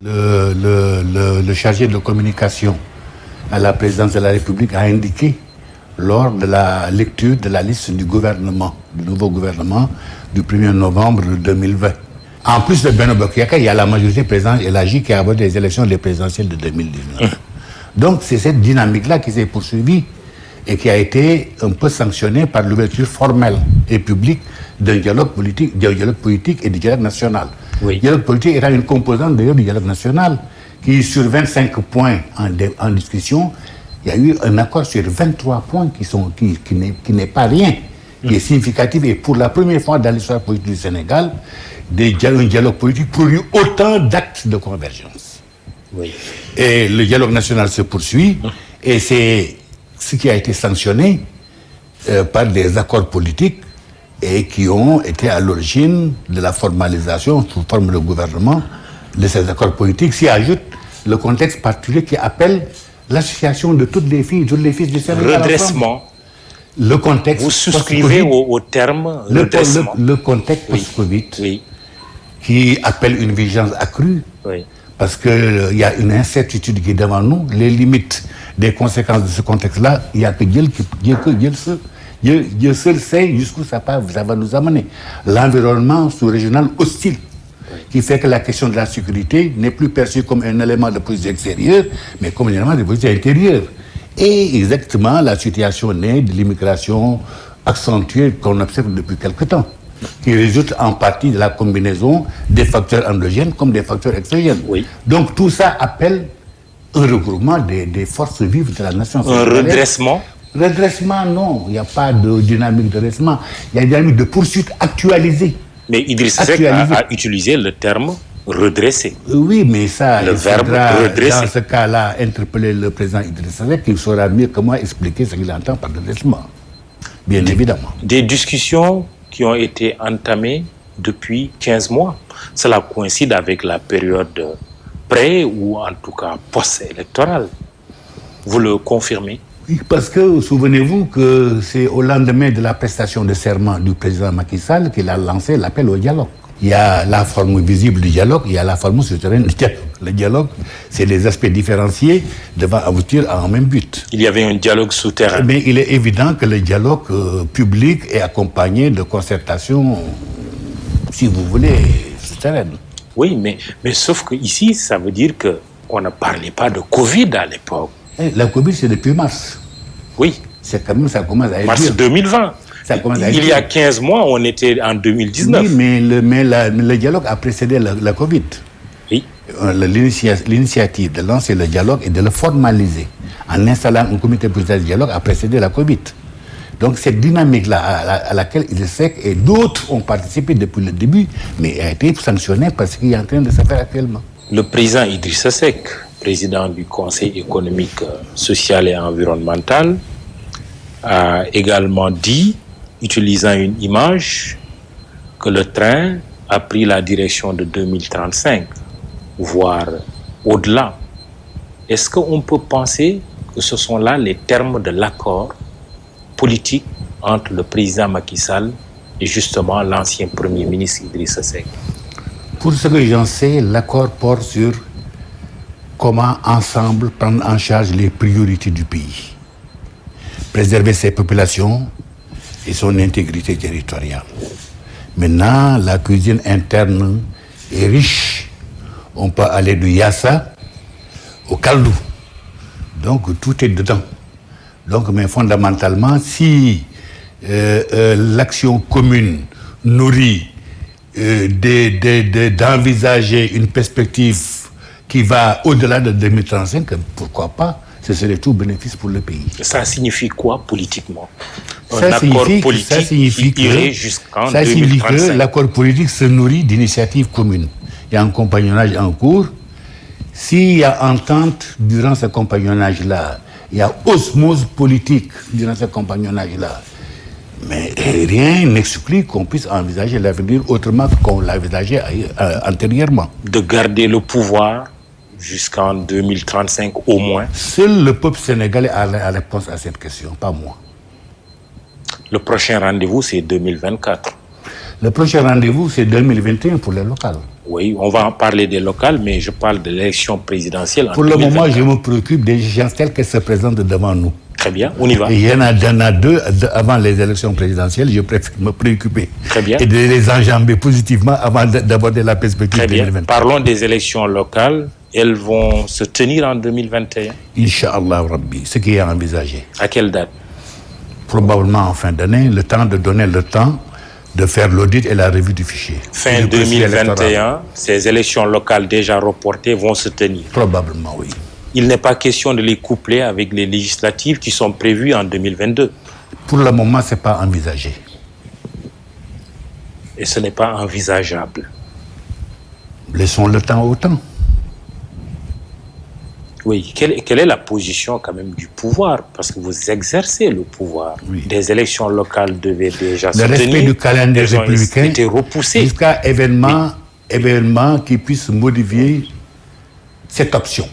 Le chargé de communication à la présidence de la République a indiqué lors de la lecture de la liste du gouvernement, du nouveau gouvernement du 1er novembre 2020. En plus de Benno Bokk Yakaar, il y a la majorité présidentielle élargie qui a abordé les élections présidentielles de 2019. Donc c'est cette dynamique-là qui s'est poursuivie et qui a été un peu sanctionnée par l'ouverture formelle et publique d'un dialogue politique et du dialogue national. Oui. Le dialogue politique étant une composante d'ailleurs du dialogue national, qui sur 25 points en discussion, il y a eu un accord sur 23 points qui n'est pas rien, qui est significatif. Et pour la première fois dans l'histoire politique du Sénégal, un dialogue politique produit autant d'actes de convergence. Oui. Et le dialogue national se poursuit, et c'est ce qui a été sanctionné par des accords politiques et qui ont été à l'origine de la formalisation sous forme de gouvernement de ces accords politiques. S'y ajoute le contexte particulier qui appelle l'association de toutes les filles, tous les fils du Sénégal. Redressement. Le contexte. Vous souscrivez au terme redressement. Le contexte post-Covid, oui, qui appelle une vigilance accrue, oui, parce qu'il y a une incertitude qui est devant nous. Les limites des conséquences de ce contexte-là, il n'y a que Dieu seul sait jusqu'où ça va nous amener. L'environnement sous-régional hostile, qui fait que la question de la sécurité n'est plus perçue comme un élément de politique extérieure, mais comme un élément de politique intérieure. Et exactement la situation née de l'immigration accentuée qu'on observe depuis quelque temps, qui résulte en partie de la combinaison des facteurs endogènes comme des facteurs exogènes. Oui. Donc tout ça appelle un regroupement des forces vives de la nation. Un redressement? Redressement, non. Il n'y a pas de dynamique de redressement. Il y a une dynamique de poursuite actualisée. Mais Idriss Seck a utilisé le terme redresser. Oui, mais ça, le verbe redresser. Dans ce cas-là, interpeller le président Idriss Seck, il saura mieux que moi expliquer ce qu'il entend par redressement. Bien évidemment. Des discussions qui ont été entamées depuis 15 mois. Cela coïncide avec la période pré- ou en tout cas post-électorale. Vous le confirmez? Oui, parce que souvenez-vous que c'est au lendemain de la prestation de serment du président Macky Sall qu'il a lancé l'appel au dialogue. Il y a la forme visible du dialogue, il y a la forme souterraine du dialogue. Le dialogue, c'est des aspects différenciés devant aboutir à un même but. Il y avait un dialogue souterrain. Mais il est évident que le dialogue public est accompagné de concertations, si vous voulez, souterraines. Oui, mais sauf que ici, ça veut dire qu'on ne parlait pas de Covid à l'époque. La Covid, c'est depuis mars. Oui. C'est quand même, ça commence à être mars 2020. Il y a 15 mois, on était en 2019. Oui, mais le dialogue a précédé la Covid. Oui. L'initiative de lancer le dialogue et de le formaliser en installant un comité présidentiel de dialogue a précédé la Covid. Donc cette dynamique-là à laquelle Idriss Seck et d'autres ont participé depuis le début, mais a été sanctionnée par ce qui est en train de se faire actuellement. Le président Idriss Seck, président du Conseil économique, social et environnemental, a également dit, utilisant une image, que le train a pris la direction de 2035, voire au-delà. Est-ce qu'on peut penser que ce sont là les termes de l'accord politique entre le président Macky Sall et justement l'ancien Premier ministre Idriss Seck? Pour ce que j'en sais, l'accord porte sur comment ensemble prendre en charge les priorités du pays, préserver ses populations et son intégrité territoriale. Maintenant, la cuisine interne est riche. On peut aller du yassa au kaldou. Donc tout est dedans. Donc, mais fondamentalement, si l'action commune nourrit d'envisager une perspective qui va au-delà de 2035, pourquoi pas, ce serait tout bénéfice pour le pays. Ça signifie quoi politiquement? Ça signifie que l'accord politique se nourrit d'initiatives communes. Il y a un compagnonnage en cours. S'il y a entente durant ce compagnonnage-là, il y a osmose politique durant ce compagnonnage-là. Mais rien n'exclut qu'on puisse envisager l'avenir autrement qu'on l'envisageait antérieurement. De garder le pouvoir jusqu'en 2035 au moins. Seul le peuple sénégalais a la réponse à cette question, pas moi. Le prochain rendez-vous, c'est 2024. Le prochain rendez-vous, c'est 2021 pour les locales. Oui, on va en parler des locales, mais je parle de l'élection présidentielle en Pour le 2024. moment, je me préoccupe des échéances telles qu'elles se présentent devant nous. Très bien, on y va. Et il y en a deux avant les élections présidentielles. Je préfère me préoccuper Très bien. et de les enjamber positivement avant d'aborder la perspective Très bien. 2024. Parlons des élections locales. Elles vont se tenir en 2021. Inch'Allah Rabbi, ce qui est envisagé. À quelle date? Probablement en fin d'année, le temps de faire l'audit et la revue du fichier. Fin Du processus électoral. 2021, ces élections locales déjà reportées vont se tenir. Probablement, oui. Il n'est pas question de les coupler avec les législatives qui sont prévues en 2022. Pour le moment, ce n'est pas envisagé. Et ce n'est pas envisageable. Laissons le temps au temps. Oui, quelle est la position quand même du pouvoir? Parce que vous exercez le pouvoir. Oui. Des élections locales devaient déjà se Le tenir. respect du calendrier Elles ont républicain été repoussées. jusqu'à événement qui puisse modifier cette option.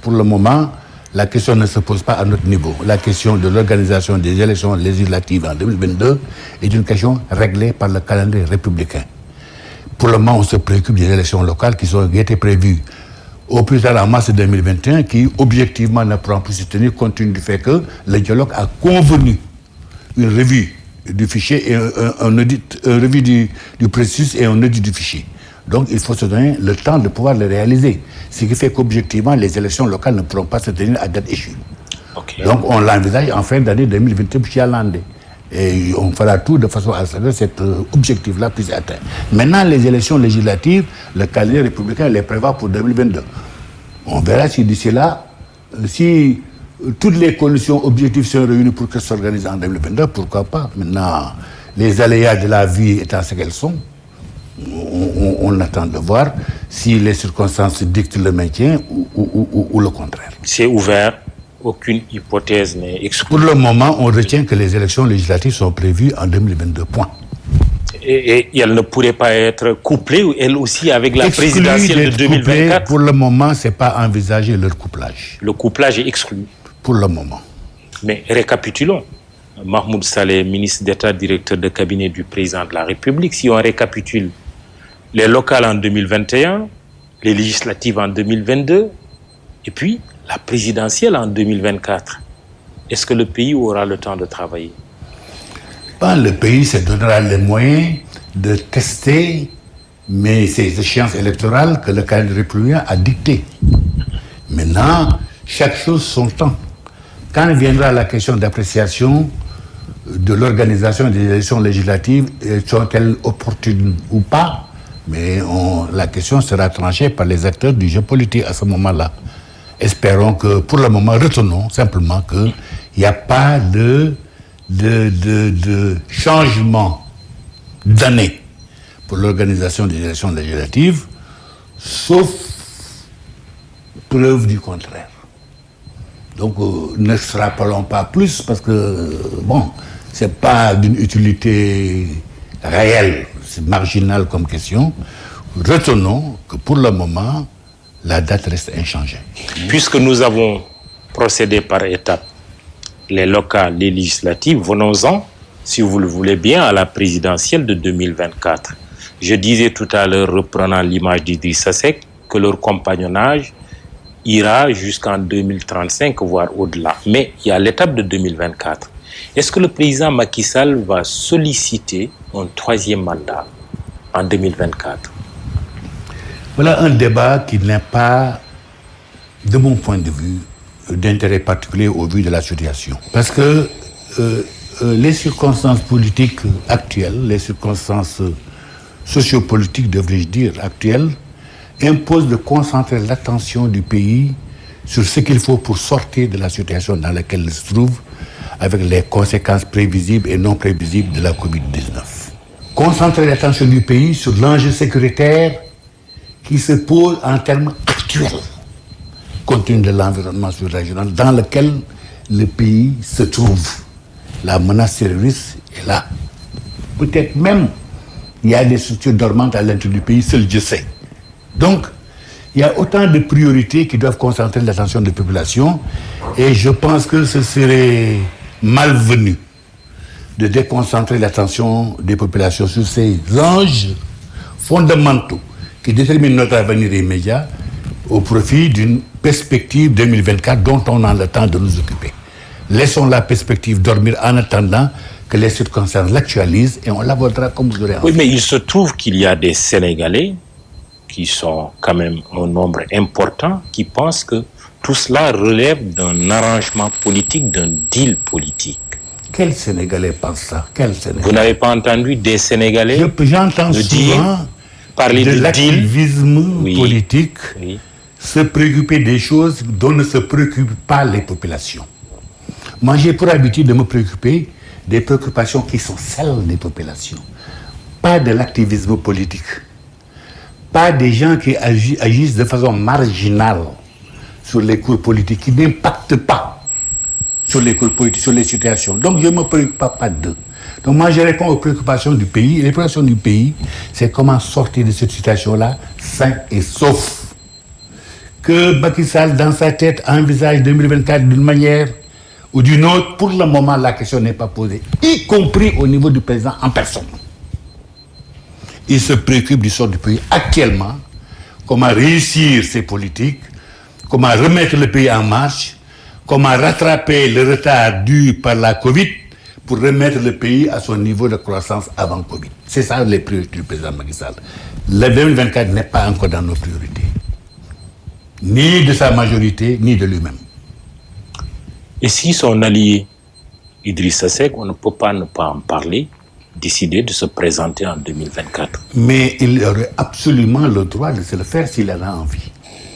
Pour le moment, la question ne se pose pas à notre niveau. La question de l'organisation des élections législatives en 2022 est une question réglée par le calendrier républicain. Pour le moment, on se préoccupe des élections locales qui ont été prévues au plus tard en mars 2021, qui objectivement ne pourront plus se tenir compte tenu du fait que le dialogue a convenu une revue du fichier et un audit, une revue du processus et un audit du fichier. Donc il faut se donner le temps de pouvoir le réaliser. Ce qui fait qu'objectivement, les élections locales ne pourront pas se tenir à date échue. Okay. Donc on l'envisage en fin d'année 2021 chez Hollande. Et on fera tout de façon à ce que cet objectif-là puisse être atteint. Maintenant, les élections législatives, le calendrier républicain les prévoit pour 2022. On verra si d'ici là, si toutes les conditions objectives sont réunies pour que ça s'organise en 2022, pourquoi pas. Maintenant, les aléas de la vie étant ce qu'elles sont, on attend de voir si les circonstances dictent le maintien ou le contraire. C'est ouvert. Aucune hypothèse n'est exclue. Pour le moment, on retient que les élections législatives sont prévues en 2022. Point. Et elles ne pourraient pas être couplées, elles aussi, avec la Exclu présidentielle de d'être 2024. couplées, pour le moment, ce n'est pas envisagé leur couplage. Le couplage est exclu. Pour le moment. Mais récapitulons. Mahmoud Saleh, ministre d'État, directeur de cabinet du président de la République, si on récapitule les locales en 2021, les législatives en 2022, et puis la présidentielle en 2024, est-ce que le pays aura le temps de travailler? Le pays se donnera les moyens de tester ces échéances électorales que le calendrier républicain a dictées. Maintenant, chaque chose son temps. Quand viendra la question d'appréciation de l'organisation des élections législatives, sont-elles opportunes ou pas? Mais la question sera tranchée par les acteurs du jeu politique à ce moment-là. Espérons que, pour le moment, retenons simplement qu'il n'y a pas de changement d'année pour l'organisation des élections législatives, sauf preuve du contraire. Donc, ne se rappelons pas plus parce que, ce n'est pas d'une utilité réelle, c'est marginal comme question. Retenons que pour le moment, la date reste inchangée. Puisque nous avons procédé par étapes, les locales, les législatives, venons-en, si vous le voulez bien, à la présidentielle de 2024. Je disais tout à l'heure, reprenant l'image d'Idrissa Seck, que leur compagnonnage ira jusqu'en 2035, voire au-delà. Mais il y a l'étape de 2024. Est-ce que le président Macky Sall va solliciter un troisième mandat en 2024? Voilà un débat qui n'est pas, de mon point de vue, d'intérêt particulier au vu de la situation. Parce que les circonstances politiques actuelles, les circonstances sociopolitiques, devrais-je dire, actuelles, imposent de concentrer l'attention du pays sur ce qu'il faut pour sortir de la situation dans laquelle il se trouve, avec les conséquences prévisibles et non prévisibles de la Covid-19. Concentrer l'attention du pays sur l'enjeu sécuritaire qui se pose en termes actuels, compte tenu de l'environnement sous-régional dans lequel le pays se trouve. La menace terroriste est là. Peut-être même, il y a des structures dormantes à l'intérieur du pays, seul Dieu sait. Donc, il y a autant de priorités qui doivent concentrer l'attention des populations et je pense que ce serait malvenu de déconcentrer l'attention des populations sur ces enjeux fondamentaux qui déterminent notre avenir immédiat au profit d'une perspective 2024 dont on a le temps de nous occuper. Laissons la perspective dormir en attendant que les circonstances l'actualisent et on l'abordera comme vous aurez envie. Oui, mais il se trouve qu'il y a des Sénégalais qui sont quand même un nombre important qui pensent que tout cela relève d'un arrangement politique, d'un deal politique. Quel Sénégalais pense ça? Quel Sénégalais? Vous n'avez pas entendu des Sénégalais J'entends souvent parler de de l'activisme deal politique, oui. Se préoccuper des choses dont ne se préoccupent pas les populations. Moi, j'ai pour habitude de me préoccuper des préoccupations qui sont celles des populations, pas de l'activisme politique, pas des gens qui agissent de façon marginale sur les cours politiques, qui n'impactent pas sur les cours politiques, sur les situations. Donc, je ne me préoccupe pas d'eux. Donc, moi, je réponds aux préoccupations du pays. Et les préoccupations du pays, c'est comment sortir de cette situation-là sain et sauf. Que Macky Sall, dans sa tête, envisage 2024 d'une manière ou d'une autre, pour le moment, la question n'est pas posée, y compris au niveau du président en personne. Il se préoccupe du sort du pays actuellement, comment réussir ses politiques, comment remettre le pays en marche, comment rattraper le retard dû par la Covid pour remettre le pays à son niveau de croissance avant Covid. C'est ça les priorités du président Macky Sall. Le 2024 n'est pas encore dans nos priorités. Ni de sa majorité, ni de lui-même. Et si son allié Idrissa Seck, on ne peut pas ne pas en parler, décider de se présenter en 2024. Mais il aurait absolument le droit de se le faire s'il en a envie.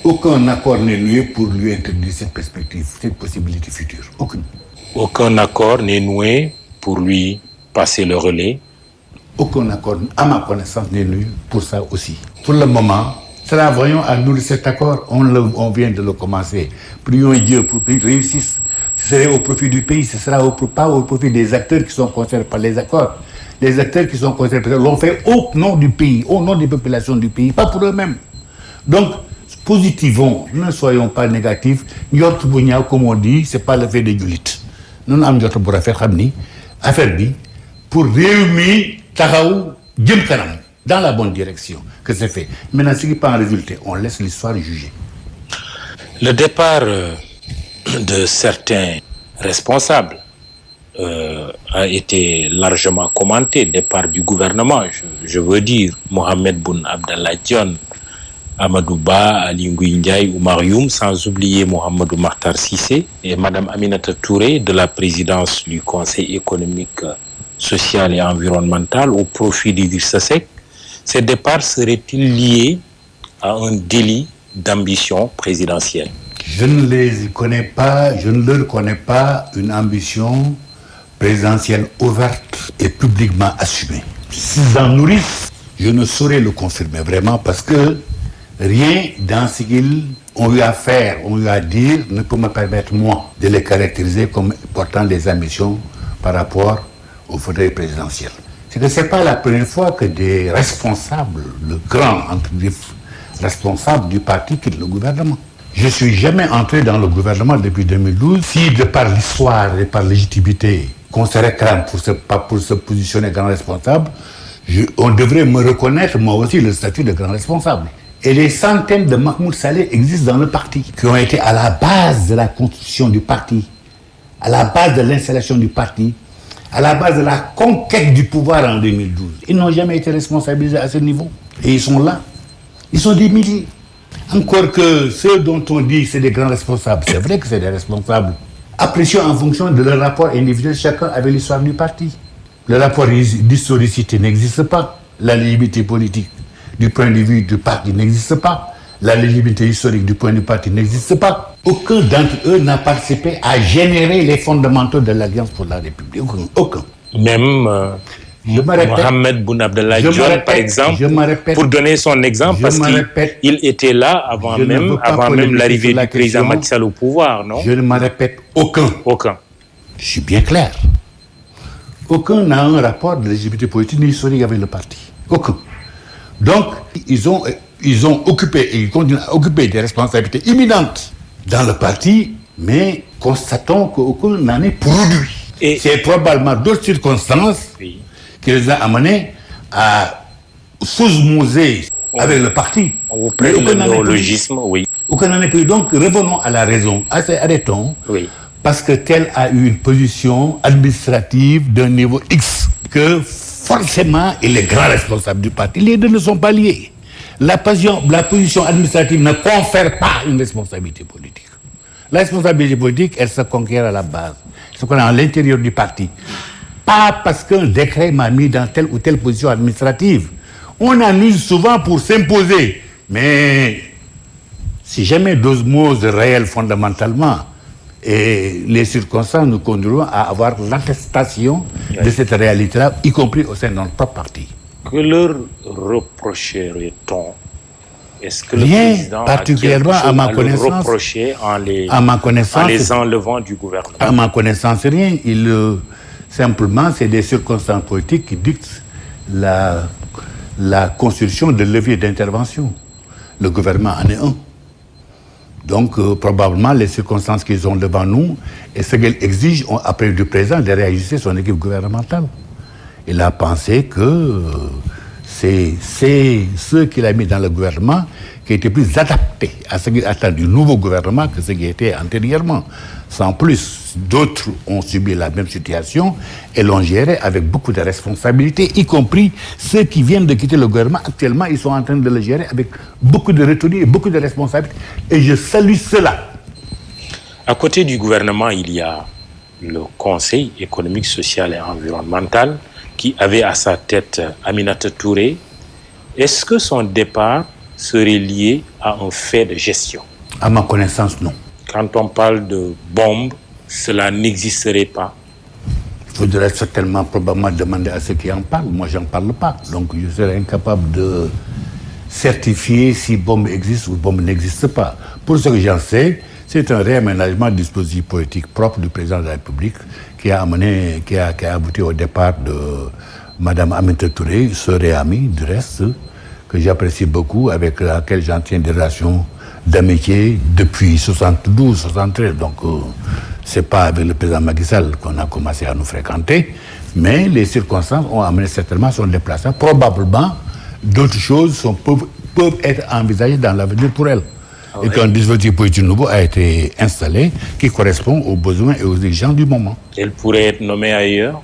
Aucun accord n'est noué pour lui introduire cette perspective, cette possibilité future. Aucune. Aucun accord n'est noué pour lui passer le relais. Aucun accord, à ma connaissance, n'est noué pour ça aussi. Pour le moment, travaillons à nous de cet accord. On vient de le commencer. Prions Dieu pour qu'il réussisse. Ce serait au profit du pays, ce sera pas au profit des acteurs qui sont concernés par les accords. Les acteurs qui sont concernés l'ont fait au nom du pays, au nom des populations du pays, pas pour eux-mêmes. Donc, positivons, ne soyons pas négatifs. Njort bu ñaaw, comme on dit, c'est pas le fait de jullit. Nous avons njort bu rafet xam ni affaire bi pour réew mi taxaw jëm kanam dans la bonne direction que c'est fait. Maintenant, ce qui peut en résulter, on laisse l'histoire juger. Le départ de certains responsables a été largement commenté, départ du gouvernement, je veux dire Mohamed Boun Abdallah Dionne, Amadou Ba, Ali Ngouille Ndiaye, Oumar Youm, sans oublier Mohamedou Makhtar Cissé et Madame Aminata Touré de la présidence du Conseil économique, social et environnemental au profit d'Idrissa Seck. Ces départs seraient-ils liés à un délit d'ambition présidentielle? Je ne les connais pas, je ne leur connais pas une ambition présidentielle ouverte et publiquement assumée. S'ils en nourrissent, je ne saurais le confirmer vraiment parce que rien dans ce qu'ils ont eu à faire, ont eu à dire, ne peut me permettre, moi, de les caractériser comme portant des ambitions par rapport au fauteuil présidentiel. C'est que ce n'est pas la première fois que des responsables, le grand responsable du parti quitte le gouvernement. Je ne suis jamais entré dans le gouvernement depuis 2012. Si, de par l'histoire et par légitimité, qu'on se réclame pour se positionner grand responsable, on devrait me reconnaître, moi aussi, le statut de grand responsable. Et des centaines de Mahmoud Saleh existent dans le parti, qui ont été à la base de la constitution du parti, à la base de l'installation du parti, à la base de la conquête du pouvoir en 2012. Ils n'ont jamais été responsabilisés à ce niveau. Et ils sont là. Ils sont des milliers. Encore que ceux dont on dit que c'est des grands responsables, c'est vrai que c'est des responsables, appréciés en fonction de leur rapport individuel, chacun avec l'histoire du parti. Le rapport d'historicité n'existe pas. La légitimité politique du point de vue du parti n'existe pas. La légitimité historique du point de vue du parti n'existe pas. Aucun d'entre eux n'a participé à générer les fondamentaux de l'Alliance pour la République. Aucun. Même Mohamed Boun Abdallah Dionne, par exemple, pour donner son exemple, parce qu'il était là avant même l'arrivée du président Macky Sall au pouvoir, non? Je ne me répète aucun. Aucun. Je suis bien clair. Aucun n'a un rapport de légitimité politique ni historique avec le parti. Aucun. Donc, ils ont occupé et ils continuent à occuper des responsabilités imminentes dans le parti, mais constatons qu'aucun n'en est produit. Et c'est probablement d'autres circonstances qui les ont amenés à sous-muser avec le parti. On vous prête le néologisme, oui. Aucun n'en est plus. Donc, revenons à la raison. Arrêtons. Oui. Parce que tel a eu une position administrative d'un niveau X, que forcément, il est grand responsable du parti. Les deux ne sont pas liés. La position administrative ne confère pas une responsabilité politique. La responsabilité politique, elle se conquiert à la base. Ce qu'on a à l'intérieur du parti. Pas parce qu'un décret m'a mis dans telle ou telle position administrative. On en use souvent pour s'imposer. Mais si jamais d'osmose réelle fondamentalement, et les circonstances nous conduiront à avoir l'attestation de cette réalité-là, y compris au sein de notre propre parti. Que leur reprocherait-on? Est-ce que le Rien président particulièrement a à ma connaissance, reproché en les enlevant du gouvernement? À ma connaissance, rien. Simplement, c'est des circonstances politiques qui dictent la construction de leviers d'intervention. Le gouvernement en est un. Donc, probablement, les circonstances qu'ils ont devant nous et ce qu'elles exigent ont appelé du président de réajuster son équipe gouvernementale. Il a pensé que c'est ce qu'il a mis dans le gouvernement qui était plus adapté à ce qu'il attend du nouveau gouvernement que ce qui était antérieurement. Sans plus, d'autres ont subi la même situation et l'ont géré avec beaucoup de responsabilités, y compris ceux qui viennent de quitter le gouvernement. Actuellement, ils sont en train de le gérer avec beaucoup de retenue et beaucoup de responsabilités. Et je salue cela. À côté du gouvernement, il y a le Conseil économique, social et environnemental qui avait à sa tête Aminata Touré. Est-ce que son départ serait lié à un fait de gestion? À ma connaissance, non. Quand on parle de bombes, cela n'existerait pas. Il faudrait certainement, probablement demander à ceux qui en parlent. Moi, je n'en parle pas. Donc, je serais incapable de certifier si bombe existe ou bombe n'existe pas. Pour ce que j'en sais, c'est un réaménagement du dispositif politique propre du président de la République qui a abouti au départ de Mme Aminata Touré, sœur et amie, du reste, que j'apprécie beaucoup, avec laquelle j'entretiens des relations d'amitié depuis 72, 73. Donc, c'est pas avec le président Macky Sall qu'on a commencé à nous fréquenter, mais les circonstances ont amené certainement son déplacement. Probablement, d'autres choses peuvent être envisagées dans l'avenir pour elle. Et qu'un dispositif politique nouveau a été installé qui correspond aux besoins et aux exigences du moment. Elle pourrait être nommée ailleurs?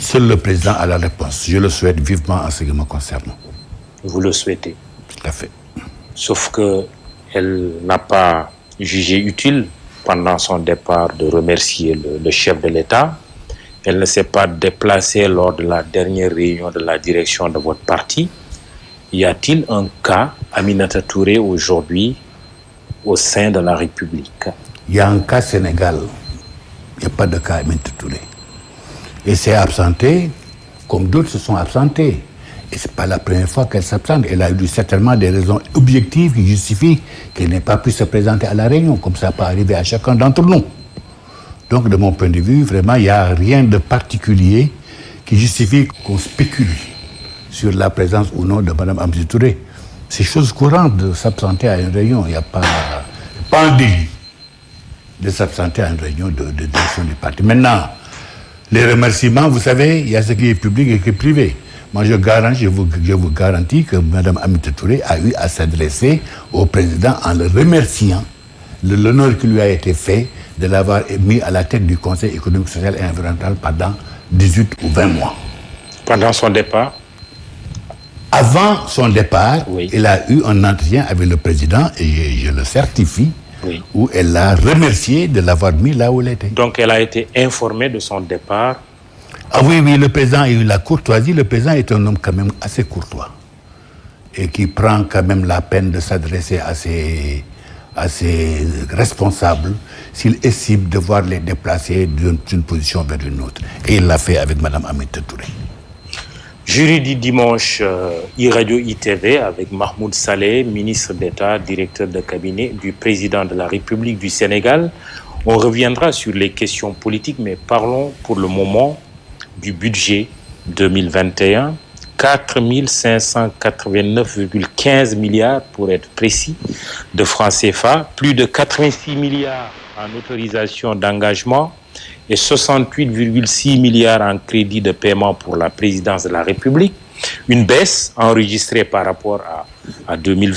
Seul le président a la réponse. Je le souhaite vivement en ce qui me concerne. Vous le souhaitez? Tout à fait. Sauf qu'elle n'a pas jugé utile, pendant son départ, de remercier le chef de l'État. Elle ne s'est pas déplacée lors de la dernière réunion de la direction de votre parti. Y a-t-il un cas Aminata Touré aujourd'hui au sein de la République? Il y a un cas Sénégal. Il n'y a pas de cas Aminata Touré. Et c'est absenté comme d'autres se sont absentés. Et ce n'est pas la première fois qu'elle s'absente. Elle a eu certainement des raisons objectives qui justifient qu'elle n'ait pas pu se présenter à la réunion, comme ça peut arriver à chacun d'entre nous. Donc, de mon point de vue, vraiment, il n'y a rien de particulier qui justifie qu'on spécule sur la présence ou non de Mme Aminata Touré. C'est chose courante de s'absenter à une réunion. Il n'y a pas un délit de s'absenter à une réunion de direction du parti. Maintenant, les remerciements, vous savez, il y a ce qui est public et ce qui est privé. Moi, je vous garantis que Mme Aminata Touré a eu à s'adresser au président en le remerciant de l'honneur qui lui a été fait de l'avoir mis à la tête du Conseil économique, social et environnemental pendant 18 ou 20 mois. Pendant son départ? Avant son départ, oui. Elle a eu un entretien avec le président, et je le certifie, oui, où elle l'a remercié de l'avoir mis là où elle était. Donc elle a été informée de son départ? Ah oui, le président a eu la courtoisie. Le président est un homme quand même assez courtois et qui prend quand même la peine de s'adresser à ses responsables s'il estime devoir les déplacer d'une position vers une autre. Et il l'a fait avec Mme Aminata Touré. Jury du dimanche, iRadio ITV avec Mahmoud Saleh, ministre d'État, directeur de cabinet du président de la République du Sénégal. On reviendra sur les questions politiques, mais parlons pour le moment du budget 2021. 4 589,15 milliards pour être précis de francs CFA, plus de 86 milliards en autorisation d'engagement et 68,6 milliards en crédit de paiement pour la présidence de la République. une baisse enregistrée par rapport à 2020.